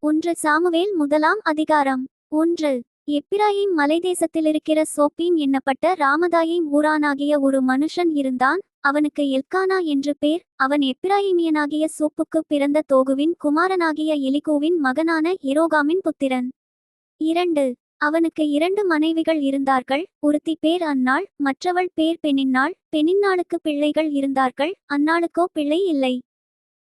1 Samuel முதலாம் அதிகாரம். 1. எப்பிராயீம் மலைதேசத்திலிருக்கிற சோப்பீம் என்னப்பட்ட ராமதாயீம் ஊரானாகிய ஒரு மனுஷன் இருந்தான். அவனுக்கு எல்க்கானா என்று பேர். அவன் எப்பிராயீமியனாகிய சூப்புக்குப் பிறந்த தோகுவின் குமாரனாகிய எலிகூவின் மகனான எரோகாமின் புத்திரன். 2. அவனுக்கு 2 மனைவிகள் இருந்தார்கள். ஒருத்தி பேர் அன்னாள், மற்றவள் பேர் பெனின்னாள். பெனின்னாளுக்கு பிள்ளைகள் இருந்தார்கள், அன்னாளுக்கோ பிள்ளை இல்லை.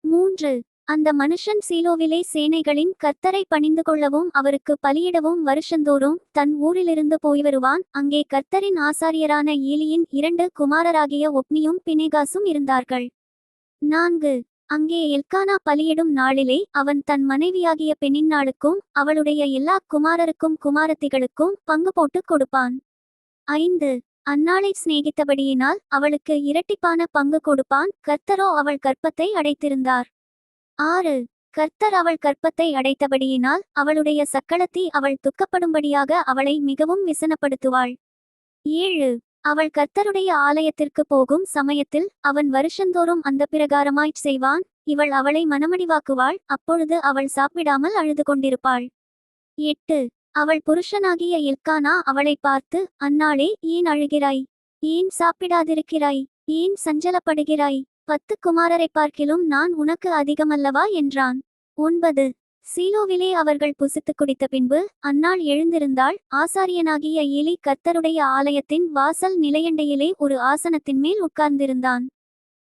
3. அந்த மனுஷன் சீலோவிலே சேனைகளின் கர்த்தரை பணிந்து கொள்ளவும் அவருக்கு பலியிடவும் வருஷந்தோறும் தன் ஊரிலிருந்து போய்வருவான். அங்கே கர்த்தரின் ஆசாரியரான ஏலியின் 2 குமாரராகிய ஒப்னியும் பினேகாசும் இருந்தார்கள். 4. அங்கே எல்க்கானா பலியிடும் நாளிலே அவன் தன் மனைவியாகிய பெனின்னாளுக்கும் அவளுடைய எல்லா குமாரருக்கும் குமாரத்திகளுக்கும் பங்கு போட்டுக் கொடுப்பான். 5. அன்னாளை சிநேகித்தபடியினால் அவளுக்கு இரட்டிப்பான பங்கு கொடுப்பான். கர்த்தரோ அவள் கர்ப்பத்தை அடைத்திருந்தார். 6. கர்த்தர் அவள் கர்ப்பத்தை அடைத்தபடியினால் அவளுடைய சக்களத்தி அவள் துக்கப்படும்படியாக அவளை மிகவும் விசனப்படுத்துவாள். 7. அவள் கர்த்தருடைய ஆலயத்திற்கு போகும் சமயத்தில் அவன் வருஷந்தோறும் அந்த பிரகாரமாய்ச் செய்வான். இவள் அவளை மனமடிவாக்குவாள், அப்பொழுது அவள் சாப்பிடாமல் அழுது கொண்டிருப்பாள். 8. அவள் புருஷனாகிய எல்க்கானா அவளை பார்த்து, அன்னாளே, ஏன் அழுகிறாய்? ஏன் சாப்பிடாதிருக்கிறாய்? ஏன் சஞ்சலப்படுகிறாய்? 10 குமாரரைப் பார்க்கிலும் நான் உனக்கு அதிகமல்லவா என்றான். 9. சீலோவிலே அவர்கள் புசித்து குடித்த பின்பு அன்னாள் எழுந்திருந்தாள். ஆசாரியனாகிய ஏலி கர்த்தருடைய ஆலயத்தின் வாசல் நிலையண்டையிலே ஒரு ஆசனத்தின் மேல் உட்கார்ந்திருந்தான்.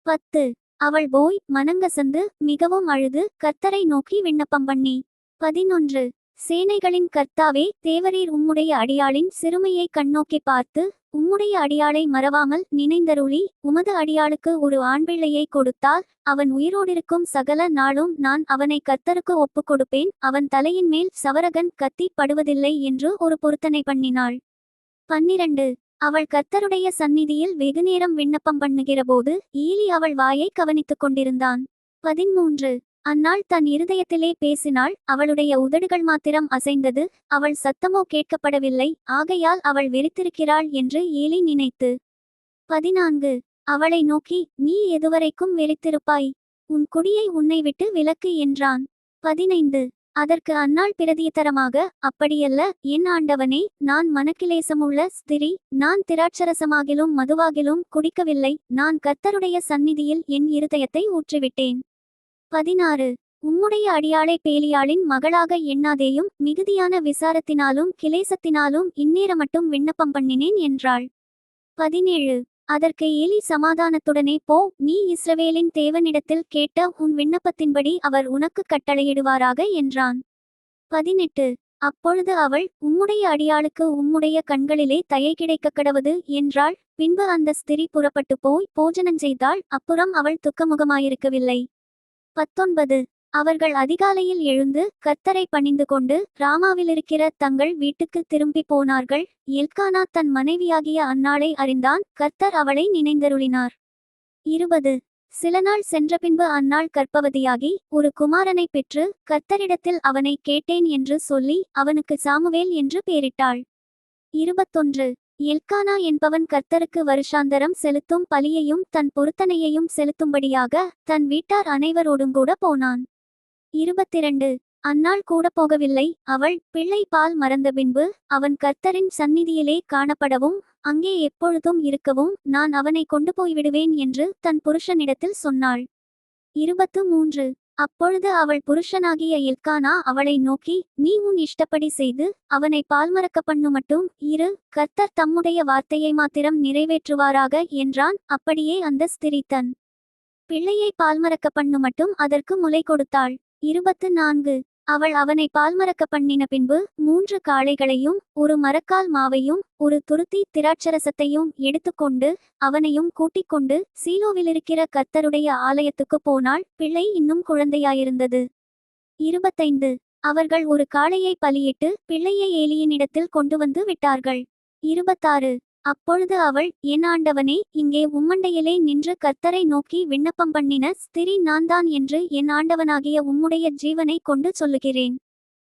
10. அவள் போய் மனங்கசந்து மிகவும் அழுது கர்த்தரை நோக்கி விண்ணப்பம் பண்ணி. 11. சேனைகளின் கர்த்தாவே, தேவரீர் உம்முடைய அடியாளின் சிறுமையை கண்ணோக்கி பார்த்து உம்முடைய அடியாளை மறவாமல் நினைந்தருளி உமது அடியாளுக்கு ஒரு ஆண்பிள்ளையை கொடுத்தால் அவன் உயிரோடிருக்கும் சகல நாளும் நான் அவனை கர்த்தருக்கு ஒப்புக் கொடுப்பேன். அவன் தலையின் மேல் சவரகன் கத்தி படுவதில்லை என்று ஒரு பொருத்தனை பண்ணினாள். 12. அவள் கர்த்தருடைய சந்நிதியில் வெகுநேரம் விண்ணப்பம் பண்ணுகிறபோது ஏலி அவள் வாயை கவனித்துக் கொண்டிருந்தான். 13. அன்னாள் தன் இருதயத்திலே பேசினாள், அவளுடைய உதடுகள் மாத்திரம் அசைந்தது, அவள் சத்தமோ கேட்கப்படவில்லை. ஆகையால் அவள் வெறித்திருக்கிறாள் என்று ஏலி நினைத்து. 14. அவளை நோக்கி, நீ எதுவரைக்கும் வெறித்திருப்பாய்? உன் குடியை உன்னை விட்டு விலக்கு என்றான். 15. அதற்கு அன்னாள் பிரதியுத்தரமாக, அப்படியல்ல என் ஆண்டவனே, நான் மனக்கிலேசமுள்ள ஸ்திரீ. நான் திராட்சரசமாகிலும் மதுவாகிலும் குடிக்கவில்லை. நான் கர்த்தருடைய சந்நிதியில் என் இருதயத்தை ஊற்றிவிட்டேன். 16. உம்முடைய அடியாளை பேலியாளின் மகளாக எண்ணாதேயும், மிகுதியான விசாரத்தினாலும் கிலேசத்தினாலும் இந்நேரமட்டும் விண்ணப்பம் பண்ணினேன் என்றாள். 17. அதற்கு ஏலி சமாதானத்துடனே போ, நீ இஸ்ரவேலின் தேவனிடத்தில் கேட்ட உன் விண்ணப்பத்தின்படி அவர் உனக்கு கட்டளையிடுவாராக என்றான். 18. அப்பொழுது அவள், உம்முடைய அடியாளுக்கு உம்முடைய கண்களிலே தயை கிடைக்க கடவது என்றாள். பின்பு அந்த ஸ்திரீ புறப்பட்டு போய் போஜனஞ்செய்தாள். அப்புறம் அவள் துக்கமுகமாயிருக்கவில்லை. 19. அவர்கள் அதிகாலையில் எழுந்து கர்த்தரை பணிந்து கொண்டு ராமாவிலிருக்கிற தங்கள் வீட்டுக்கு திரும்பி போனார்கள். எல்க்கானா தன் மனைவியாகிய அன்னாளை அறிந்தான். கர்த்தர் அவளை நினைந்தருளினார். 20. சில நாள் சென்றபின்பு அன்னாள் கர்ப்பவதியாகி ஒரு குமாரனை பெற்று கர்த்தரிடத்தில் அவனை கேட்டேன் என்று சொல்லி அவனுக்கு சாமுவேல் என்று பேரிட்டாள். 21. எல்க்கானா என்பவன் கர்த்தருக்கு வருஷாந்தரம் செலுத்தும் பலியையும் தன் பொருத்தனையையும் செலுத்தும்படியாக தன் வீட்டார் அனைவரோடுங்கூட போனான். 22. அன்னாள் கூட போகவில்லை. அவள் பிள்ளை பால் மறந்த பின்பு அவன் கர்த்தரின் சந்நிதியிலே காணப்படவும் அங்கே எப்பொழுதும் இருக்கவும் நான் அவனை கொண்டு போய்விடுவேன் என்று தன் புருஷனிடத்தில் சொன்னாள். 23. அப்பொழுது அவள் புருஷனாகிய எல்க்கானா அவளை நோக்கி, நீ உன் இஷ்டப்படி செய்து அவனை பால்மறக்க பண்ணுமட்டும் இரு, கர்த்தர் தம்முடைய வார்த்தையை மாத்திரம் நிறைவேற்றுவாராக என்றான். அப்படியே அந்த ஸ்திரீ தன் பிள்ளையை பால்மறக்க பண்ணுமட்டும் அதற்கு முலை கொடுத்தாள். 24. அவள் அவனை பால்மறக்க பண்ணின பின்பு 3 காளைகளையும் ஒரு மரக்கால் மாவையும் ஒரு துருத்தி திராட்சரசத்தையும் எடுத்துக்கொண்டு அவனையும் கூட்டிக் கொண்டு சீலோவிலிருக்கிற கர்த்தருடைய ஆலயத்துக்கு போனாள். பிள்ளை இன்னும் குழந்தையாயிருந்தது. 25. அவர்கள் ஒரு காளையை பலியிட்டு பிள்ளையை ஏலியினிடத்தில் கொண்டு வந்து விட்டார்கள். 26. அப்பொழுது அவள், என் ஆண்டவனே, இங்கே உம்மண்டையிலே நின்று கர்த்தரை நோக்கி விண்ணப்பம் பண்ணின ஸ்திரீ நான்தான் என்று என் ஆண்டவனாகிய உம்முடைய ஜீவனை கொண்டு சொல்லுகிறேன்.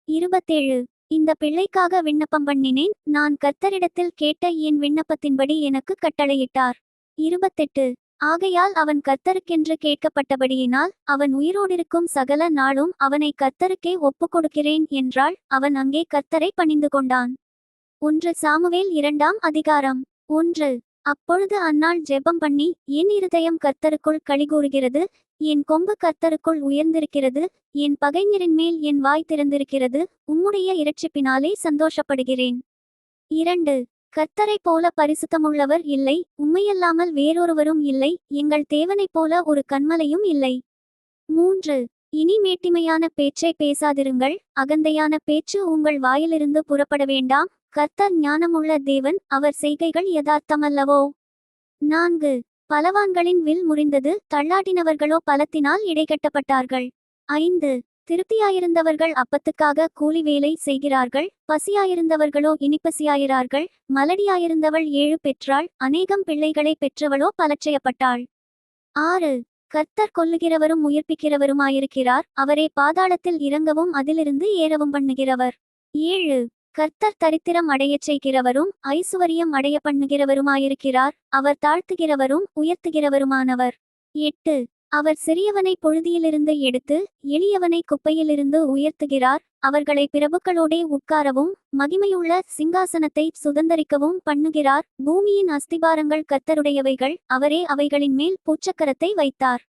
27. இந்த பிள்ளைக்காக விண்ணப்பம் பண்ணினேன். நான் கர்த்தரிடத்தில் கேட்ட என் விண்ணப்பத்தின்படி எனக்கு கட்டளையிட்டார். 28. ஆகையால் அவன் கர்த்தருக்கென்று கேட்கப்பட்டபடியினால் அவன் உயிரோடிருக்கும் சகல நாளும் அவனை கர்த்தருக்கே ஒப்புக்கொடுக்கிறேன் என்றாள். அவன் அங்கே கர்த்தரை பணிந்து கொண்டான். 1 சாமுவேல் 2ஆம் அதிகாரம் 1. அப்பொழுது அன்னாள் ஜெபம் பண்ணி, என் இருதயம் கர்த்தருக்குள் களிகூறுகிறது, என் கொம்பு கர்த்தருக்குள் உயர்ந்திருக்கிறது, என் பகைஞரின் மேல் என் வாய் திறந்திருக்கிறது, உம்முடைய இரட்சிப்பினாலே சந்தோஷப்படுகிறேன். 2. கர்த்தரைப் போல பரிசுத்தமுள்ளவர் இல்லை, உம்மையல்லாமல் வேறொருவரும் இல்லை, எங்கள் தேவனைப் போல ஒரு கன்மலையும் இல்லை. 3. இனி மேட்டிமையான பேச்சை பேசாதிருங்கள், அகந்தையான பேச்சு உங்கள் வாயிலிருந்து புறப்பட வேண்டாம். கர்த்தர் ஞானமுள்ள தேவன், அவர் செய்கைகள் யதார்த்தமல்லவோ. 4. பலவான்களின் வில் முறிந்தது, தள்ளாடினவர்களோ பலத்தினால் இடைகட்டப்பட்டார்கள். 5. திருப்தியாயிருந்தவர்கள் அப்பத்துக்காக கூலி வேலை செய்கிறார்கள், பசியாயிருந்தவர்களோ இனிப்பசியாயிறார்கள். மலடியாயிருந்தவள் 7 பெற்றாள், அநேகம் பிள்ளைகளை பெற்றவளோ பலச்செய்யப்பட்டாள். 6. கர்த்தர் கொல்லுகிறவரும் உயிர்ப்பிக்கிறவருமாயிருக்கிறார், அவரே பாதாளத்தில் இறங்கவும் அதிலிருந்து ஏறவும் பண்ணுகிறவர். 7. கர்த்தர் தரித்திரம் அடையச் செய்கிறவரும் ஐசுவரியம் அடைய பண்ணுகிறவருமாயிருக்கிறார், அவர் தாழ்த்துகிறவரும் உயர்த்துகிறவருமானவர். 8. அவர் சிறியவனை புழுதியிலிருந்து எடுத்து எளியவனை குப்பையிலிருந்து உயர்த்துகிறார், அவர்களை பிரபுக்களோடே உட்காரவும் மகிமையுள்ள சிங்காசனத்தை சுதந்தரிக்கவும் பண்ணுகிறார். பூமியின் அஸ்திபாரங்கள் கர்த்தருடையவைகள், அவரே அவைகளின் மேல் பூச்சக்கரத்தை வைத்தார்.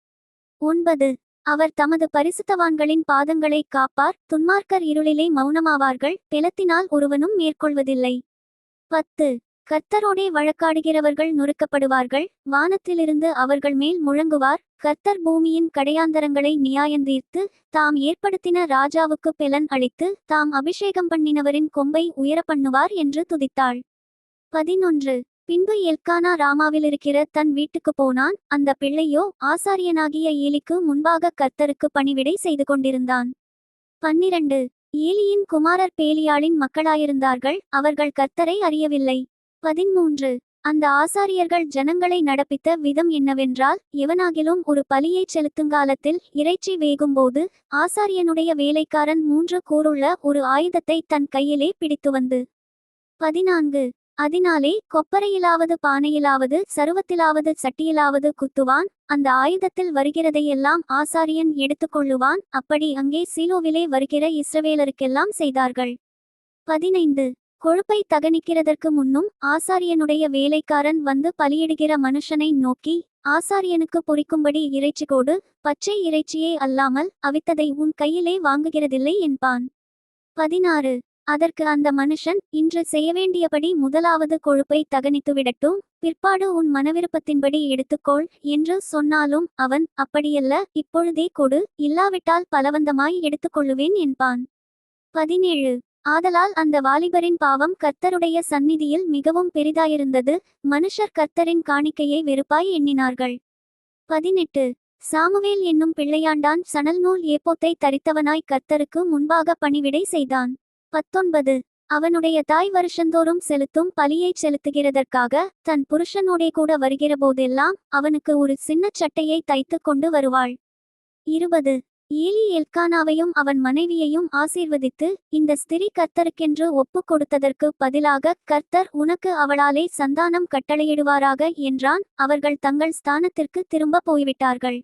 9. அவர் தமது பரிசுத்தவான்களின் பாதங்களை காப்பார், துன்மார்க்கர் இருளிலே மௌனமாவார்கள், பெலத்தினால் ஒருவனும் மேற்கொள்வதில்லை. 10. கர்த்தரோடே வழக்காடுகிறவர்கள் நொறுக்கப்படுவார்கள், வானத்திலிருந்து அவர்கள் மேல் முழங்குவார். கர்த்தர் பூமியின் கடையாந்தரங்களை நியாயந்தீர்த்து தாம் ஏற்படுத்தின ராஜாவுக்கு பெலன் அளித்து தாம் அபிஷேகம் பண்ணினவரின் கொம்பை உயரப்பண்ணுவார் என்று துதித்தாள். 11. பின்பு எல்கானா ராமாவிலிருக்கிற தன் வீட்டுக்கு போனான். அந்த பிள்ளையோ ஆசாரியனாகிய ஏலிக்கு முன்பாக கர்த்தருக்கு பணிவிடை செய்து கொண்டிருந்தான். 12. ஏலியின் குமாரர் பேலியாளின் மக்களாயிருந்தார்கள், அவர்கள் கர்த்தரை அறியவில்லை. 13. அந்த ஆசாரியர்கள் ஜனங்களை நடப்பித்த விதம் என்னவென்றால், எவனாகிலும் ஒரு பலியைச் செலுத்துங்காலத்தில் இறைச்சி வேகும்போது ஆசாரியனுடைய வேலைக்காரன் 3 கூருள்ள ஒரு ஆயுதத்தை தன் கையிலே பிடித்து வந்து 14. அதனாலே கொப்பரையிலாவது பானையிலாவது சருவத்திலாவது சட்டியிலாவது குத்துவான், அந்த ஆயுதத்தில் வருகிறதையெல்லாம் ஆசாரியன் எடுத்துக்கொள்ளுவான். அப்படி அங்கே சீலோவிலே வருகிற இஸ்ரவேலருக்கெல்லாம் செய்தார்கள். 15. கொழுப்பை தகனிக்கிறதற்கு முன்னும் ஆசாரியனுடைய வேலைக்காரன் வந்து பலியிடுகிற மனுஷனை நோக்கி, ஆசாரியனுக்கு பொரிக்கும்படி இறைச்சி கோடு, பச்சை இறைச்சியே அல்லாமல் அவித்ததை உன் கையிலே வாங்குகிறதில்லை என்பான். 16. அதற்கு அந்த மனுஷன், இன்று செய்யவேண்டியபடி முதலாவது கொழுப்பை தகனித்துவிடட்டும், பிற்பாடு உன் மனவிருப்பத்தின்படி எடுத்துக்கொள் என்று சொன்னாலும் அவன், அப்படியல்ல, இப்பொழுதே கொடு, இல்லாவிட்டால் பலவந்தமாய் எடுத்துக்கொள்ளுவேன் என்பான். 17. ஆதலால் அந்த வாலிபரின் பாவம் கர்த்தருடைய சந்நிதியில் மிகவும் பெரிதாயிருந்தது, மனுஷர் கர்த்தரின் காணிக்கையை வெறுப்பாய் எண்ணினார்கள். 18. சாமுவேல் என்னும் பிள்ளையாண்டான் சணல் நூல் ஏப்போத்தை தரித்தவனாய் கர்த்தருக்கு முன்பாக பணிவிடை செய்தான். 19. அவனுடைய தாய் வருஷந்தோறும் செலுத்தும் பலியைச் செலுத்துகிறதற்காக தன் புருஷனோடே கூட வருகிறபோதெல்லாம் அவனுக்கு ஒரு சின்ன சட்டையை தைத்து கொண்டு வருவாள். 20. ஏலி எல்கானாவையும் அவன் மனைவியையும் ஆசீர்வதித்து, இந்த ஸ்திரீ கர்த்தருக்கென்று ஒப்பு கொடுத்ததற்கு பதிலாக கர்த்தர் உனக்கு அவளாலே சந்தானம் கட்டளையிடுவாராக என்றான். அவர்கள் தங்கள் ஸ்தானத்திற்கு திரும்ப போய்விட்டார்கள்.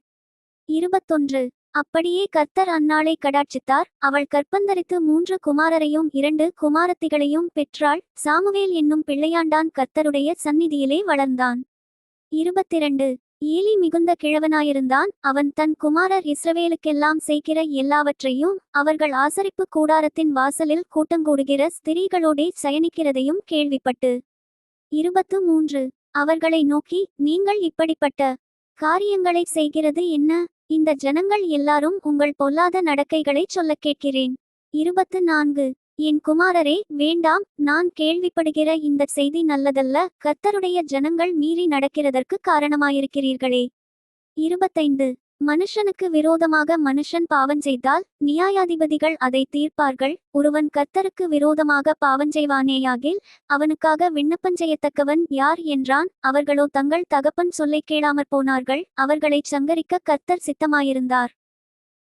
21. அப்படியே கர்த்தர் அன்னாளை கடாட்சித்தார், அவள் கற்பந்தரித்து 3 குமாரரையும் 2 குமாரத்திகளையும் பெற்றாள். சாமுவேல் என்னும் பிள்ளையாண்டான் கர்த்தருடைய சந்நிதியிலே வளர்ந்தான். 22. ஏலி மிகுந்த கிழவனாயிருந்தான், அவன் தன் குமாரர் இஸ்ரவேலுக்கெல்லாம் செய்கிற எல்லாவற்றையும் அவர்கள் ஆசரிப்பு கூடாரத்தின் வாசலில் கூட்டங்கூடுகிற ஸ்திரீகளோடே சயனிக்கிறதையும் கேள்விப்பட்டு 23. அவர்களை நோக்கி, நீங்கள் இப்படிப்பட்ட காரியங்களை செய்கிறது என்ன? இந்த ஜனங்கள் எல்லாரும் உங்கள் பொல்லாத நடக்கைகளைச் சொல்லக் கேட்கிறேன். 24. என் குமாரரே, வேண்டாம், நான் கேள்விப்படுகிற இந்த செய்தி நல்லதல்ல, கர்த்தருடைய ஜனங்கள் மீறி நடக்கிறதற்கு காரணமாயிருக்கிறீர்களே. 25. மனுஷனுக்கு விரோதமாக மனுஷன் பாவஞ்செய்தால் நியாயாதிபதிகள் அதை தீர்ப்பார்கள். ஒருவன் கர்த்தருக்கு விரோதமாக பாவஞ்செய்வானேயாகில் அவனுக்காக விண்ணப்பஞ்செய்யத்தக்கவன் யார் என்றான். அவர்களோ தங்கள் தகப்பன் சொல்லை கேளாமற் போனார்கள், அவர்களைச் சங்கரிக்க கர்த்தர் சித்தமாயிருந்தார்.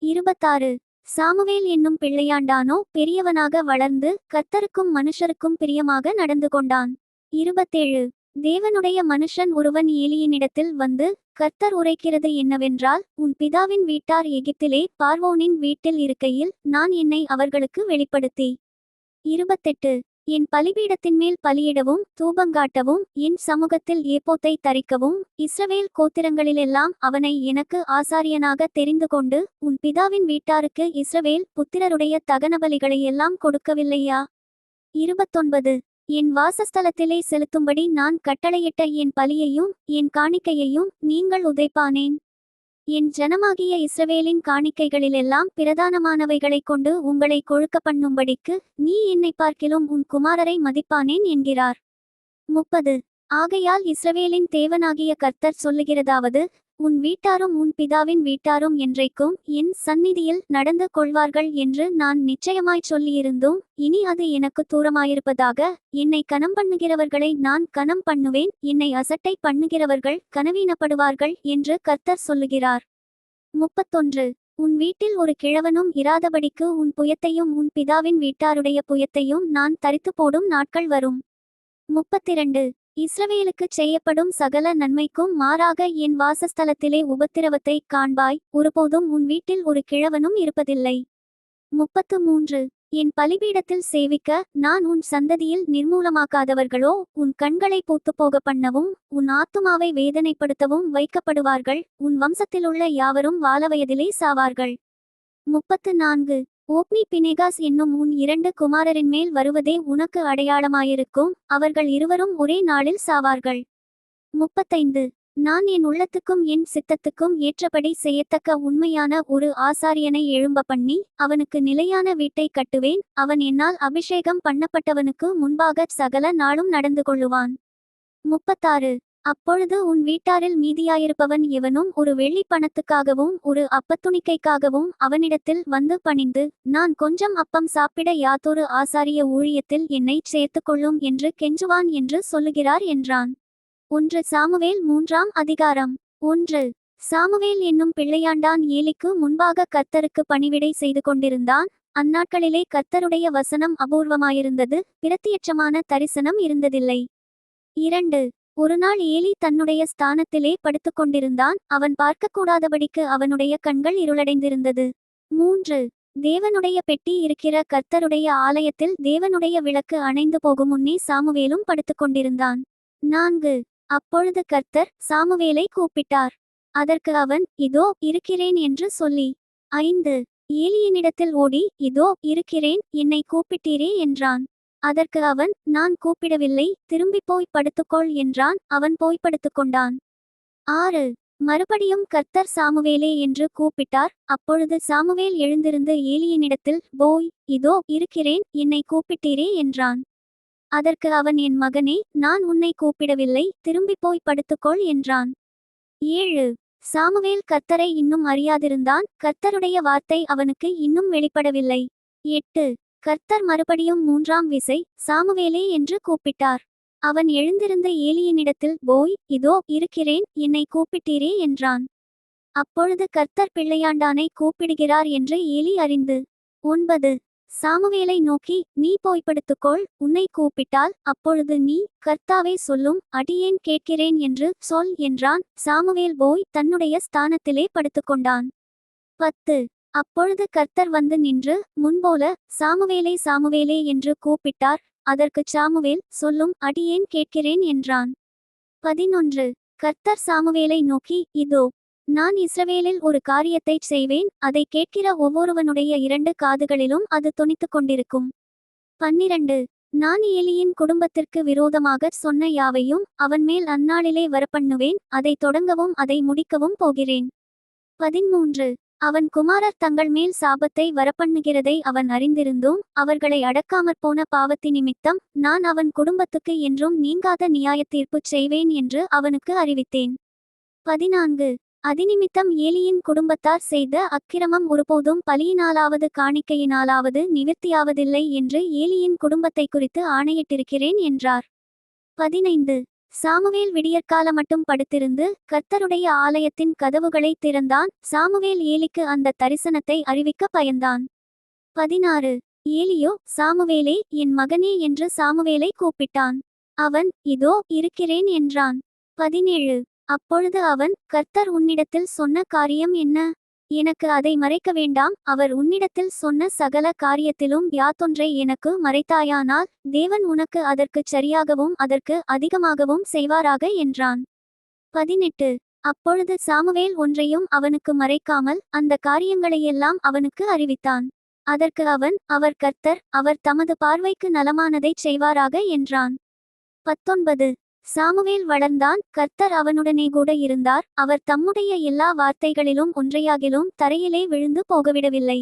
26. சாமுவேல் என்னும் பிள்ளையாண்டானோ பெரியவனாக வளர்ந்து கர்த்தருக்கும் மனுஷருக்கும் பிரியமாக நடந்து கொண்டான். 27. தேவனுடைய மனுஷன் ஒருவன் ஏலியினிடத்தில் வந்து, கர்த்தர் உரைக்கிறது என்னவென்றால், உன் பிதாவின் வீட்டார் எகிப்திலே பார்வோனின் வீட்டில் இருக்கையில் நான் என்னை அவர்களுக்கு வெளிப்படுத்தி 28 என் பலிபீடத்தின்மேல் பலியிடவும் தூபங்காட்டவும் என் சமூகத்தில் ஏப்போத்தை தரிக்கவும் இஸ்ரவேல் கோத்திரங்களிலெல்லாம் அவனை எனக்கு ஆசாரியனாக தெரிந்து கொண்டு உன் பிதாவின் வீட்டாருக்கு இஸ்ரவேல் புத்திரருடைய தகனபலிகளையெல்லாம் கொடுக்கவில்லையா? 29 என் வாசஸ்தலத்திலே செலுத்தும்படி நான் கட்டளையிட்ட என் பலியையும் என் காணிக்கையையும் நீங்கள் உதைப்பானேன். என் ஜனமாகிய இஸ்ரவேலின் காணிக்கைகளிலெல்லாம் பிரதானமானவைகளைக் கொண்டு உங்களை கொழுக்க பண்ணும்படிக்கு நீ என்னை பார்க்கிலும் உன் குமாரரை மதிப்பானேன் என்கிறார். 30 ஆகையால் இஸ்ரவேலின் தேவனாகிய கர்த்தர் சொல்லுகிறதாவது, உன் வீட்டாரும் உன் பிதாவின் வீட்டாரும் என்றைக்கும் என் சந்நிதியில் நடந்து கொள்வார்கள் என்று நான் நிச்சயமாய்ச் சொல்லியிருந்தும் இனி அது எனக்கு தூரமாயிருப்பதாக. என்னை கனம் பண்ணுகிறவர்களை நான் கனம் பண்ணுவேன், என்னை அசட்டை பண்ணுகிறவர்கள் கனவீனப்படுவார்கள் என்று கர்த்தர் சொல்லுகிறார். 31 உன் வீட்டில் ஒரு கிழவனும் இராதபடிக்கு உன் புயத்தையும் உன் பிதாவின் வீட்டாருடைய புயத்தையும் நான் தரித்து போடும் நாட்கள் வரும். 32 இஸ்ரவேலுக்குச் செய்யப்படும் சகல நன்மைக்கும் மாறாக என் வாசஸ்தலத்திலே உபத்திரவத்தை காண்பாய், ஒருபோதும் உன் வீட்டில் ஒரு கிழவனும் இருப்பதில்லை. 33 என் பலிபீடத்தில் சேவிக்க நான் உன் சந்ததியில் நிர்மூலமாக்காதவர்களோ உன் கண்களை பூத்துப்போக பண்ணவும் உன் ஆத்துமாவை வேதனைப்படுத்தவும் வைக்கப்படுவார்கள், உன் வம்சத்திலுள்ள யாவரும் வாலவயதிலே சாவார்கள். 34 ஓப்னி பினெகாஸ் என்னும் உன் 2 குமாரரின்மேல் வருவதே உனக்கு அடையாளமாயிருக்கும், அவர்கள் இருவரும் ஒரே நாளில் சாவார்கள். 35 நான் என் உள்ளத்துக்கும் என் சித்தத்துக்கும் ஏற்றபடி செய்யத்தக்க உண்மையான ஒரு ஆசாரியனை எழும்ப பண்ணி அவனுக்கு நிலையான வீட்டை கட்டுவேன், அவன் என்னால் அபிஷேகம் பண்ணப்பட்டவனுக்கு முன்பாக சகல நாளும் நடந்து கொள்ளுவான். 36 அப்பொழுது உன் வீட்டாரில் மீதியாயிருப்பவன் எவனும் ஒரு வெள்ளி பணத்துக்காகவும் ஒரு அப்பத்துணிக்கைக்காகவும் அவனிடத்தில் வந்து பணிந்து, நான் கொஞ்சம் அப்பம் சாப்பிட யாதொரு ஆசாரிய ஊழியத்தில் என்னை சேர்த்துக்கொள்ளும் என்று கெஞ்சுவான் என்று சொல்லுகிறார் என்றான். 1 சாமுவேல் 3ஆம் அதிகாரம். 1 சாமுவேல் என்னும் பிள்ளையாண்டான் ஏலிக்கு முன்பாக கர்த்தருக்கு பணிவிடை செய்து கொண்டிருந்தான். அந்நாட்களிலே கர்த்தருடைய வசனம் அபூர்வமாயிருந்தது, பிரத்தியட்சமான தரிசனம் இருந்ததில்லை. 2 ஒருநாள் ஏலி தன்னுடைய ஸ்தானத்திலே படுத்துக்கொண்டிருந்தான், அவன் பார்க்கக்கூடாதபடிக்கு அவனுடைய கண்கள் இருளடைந்திருந்தது. 3 தேவனுடைய பெட்டி இருக்கிற கர்த்தருடைய ஆலயத்தில் தேவனுடைய விளக்கு அணைந்து போகும் முன்னே சாமுவேலும் படுத்துக்கொண்டிருந்தான். 4 அப்பொழுது கர்த்தர் சாமுவேலை கூப்பிட்டார். அதற்கு அவன், இதோ இருக்கிறேன் என்று சொல்லி. 5 ஏலியினிடத்தில் ஓடி, இதோ இருக்கிறேன், என்னை கூப்பிட்டீரே என்றான். அதற்கு அவன், நான் கூப்பிடவில்லை, திரும்பி போய் படுத்துக்கொள் என்றான். அவன் போய் படுத்துக்கொண்டான். 6 மறுபடியும் கர்த்தர் சாமுவேலே என்று கூப்பிட்டார். அப்பொழுது சாமுவேல் எழுந்திருந்து ஏலியினிடத்தில் போய், இதோ இருக்கிறேன், என்னை கூப்பிட்டீரே என்றான். அதற்கு அவன், என் மகனே, நான் உன்னை கூப்பிடவில்லை, திரும்பி போய் படுத்துக்கொள் என்றான். 7 சாமுவேல் கர்த்தரை இன்னும் அறியாதிருந்தான், கர்த்தருடைய வார்த்தை அவனுக்கு இன்னும் வெளிப்படவில்லை. 8 கர்த்தர் மறுபடியும் 3ஆம் விசை சாமுவேலே என்று கூப்பிட்டார். அவன் எழுந்திருந்த ஏலியினிடத்தில் போய், இதோ இருக்கிறேன், என்னை கூப்பிட்டீரே என்றான். அப்பொழுது கர்த்தர் பிள்ளையாண்டானை கூப்பிடுகிறார் என்று ஏலி அறிந்து 9 சாமுவேலை நோக்கி, நீ போய் படுத்துக்கொள், உன்னை கூப்பிட்டால் அப்பொழுது நீ, கர்த்தாவே சொல்லும், அடியேன் கேட்கிறேன் என்று சொல் என்றான். சாமுவேல் போய் தன்னுடைய ஸ்தானத்திலே படுத்துக்கொண்டான். 10 அப்பொழுது கர்த்தர் வந்து நின்று முன்போல, சாமுவேலே சாமுவேலே என்று கூப்பிட்டார். அதற்குச் சாமுவேல், சொல்லும், அடியேன் கேட்கிறேன் என்றான். 11 கர்த்தர் சாமுவேலை நோக்கி, இதோ நான் இஸ்ரவேலில் ஒரு காரியத்தைச் செய்வேன், அதை கேட்கிற ஒவ்வொருவனுடைய 2 காதுகளிலும் அது தொனித்துக் கொண்டிருக்கும். 12 நான் ஏலியின் குடும்பத்திற்கு விரோதமாகச் சொன்ன யாவையும் அவன்மேல் அந்நாளிலே வரப்பண்ணுவேன், அதை தொடங்கவும் அதை முடிக்கவும் போகிறேன். 13 அவன் குமாரர் தங்கள் மேல் சாபத்தை வரப்பண்ணுகிறதை அவன் அறிந்திருந்தும் அவர்களை அடக்காமற்போன பாவத்தினிமித்தம் நான் அவன் குடும்பத்துக்கு என்றும் நீங்காத நியாயத்தீர்ப்புச் செய்வேன் என்று அவனுக்கு அறிவித்தேன். 14 அதினிமித்தம் ஏலியின் குடும்பத்தார் செய்த அக்கிரமம் ஒருபோதும் பலியினாலாவது காணிக்கையினாலாவது நிவிர்த்தியாவதில்லை என்று ஏலியின் குடும்பத்தை குறித்து ஆணையிட்டிருக்கிறேன் என்றார். 15 சாமுவேல் விடியற்கால மட்டும் படுத்திருந்து கர்த்தருடைய ஆலயத்தின் கதவுகளை திறந்தான். சாமுவேல் ஏலிக்கு அந்த தரிசனத்தை அறிவிக்க பயந்தான். 16 ஏலியோ, சாமுவேலே, என் மகனே என்று சாமுவேலை கூப்பிட்டான். அவன், இதோ இருக்கிறேன் என்றான். 17. அப்பொழுது அவன், கர்த்தர் உன்னிடத்தில் சொன்ன காரியம் என்ன? எனக்கு அதை மறைக்க வேண்டாம். அவர் உன்னிடத்தில் சொன்ன சகல காரியத்திலும் யாதொன்றை எனக்கு மறைத்தாயானால் தேவன் உனக்கு அதற்குச் சரியாகவும் அதற்கு அதிகமாகவும் செய்வாராக என்றான். 18. அப்பொழுது சாமுவேல் ஒன்றையும் அவனுக்கு மறைக்காமல் அந்த காரியங்களையெல்லாம் அவனுக்கு அறிவித்தான். அதற்கு அவன், அவர் கர்த்தர், அவர் தமது பார்வைக்கு நலமானதைச் செய்வாராக என்றான். 19. சாமுவேல் வளர்ந்தான், கர்த்தர் அவனுடனே கூட இருந்தார், அவர் தம்முடைய எல்லா வார்த்தைகளிலும் ஒன்றையாகிலும் தரையிலே விழுந்து போகவிடவில்லை.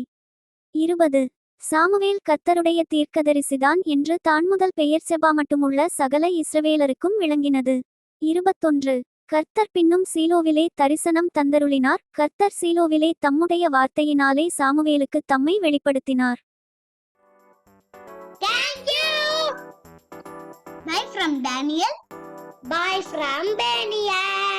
20. சாமுவேல் கர்த்தருடைய தீர்க்கதரிசிதான் என்று தான்முதல் பெயர்செபா மட்டுமுள்ள சகல இஸ்ரவேலருக்கும் விளங்கினது. 21. கர்த்தர் பின்னும் சீலோவிலே தரிசனம் தந்தருளினார். கர்த்தர் சீலோவிலே தம்முடைய வார்த்தையினாலே சாமுவேலுக்கு தம்மை வெளிப்படுத்தினார். Thank you. Bye from Daniel. Bye from Daniel.